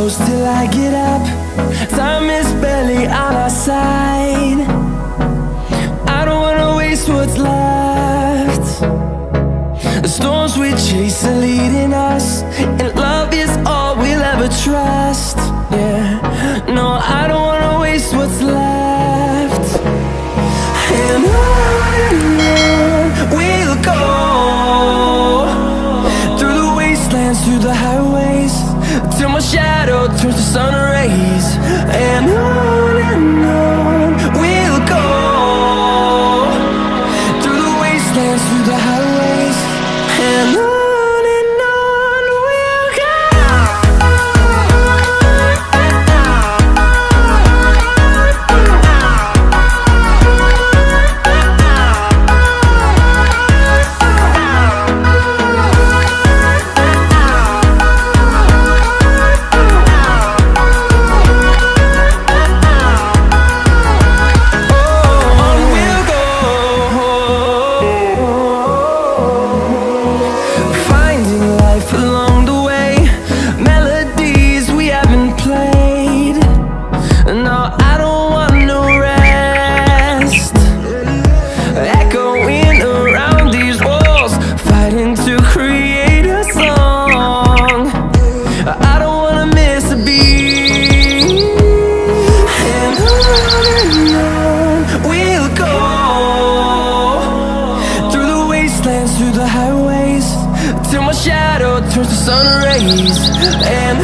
goes till I get up. Time is barely on our side. I don't wanna waste what's left. The storms we chase are leading us, and love is all we'll ever trust. Yeah, no, I don't wanna waste what's left. And on we'll go, through the wastelands, through the highways, till my shadow turns to sun rays. And on we'll go, through the wastelands, through the highways, and on we'll go. Through the highways, till my shadow turns to sun rays. And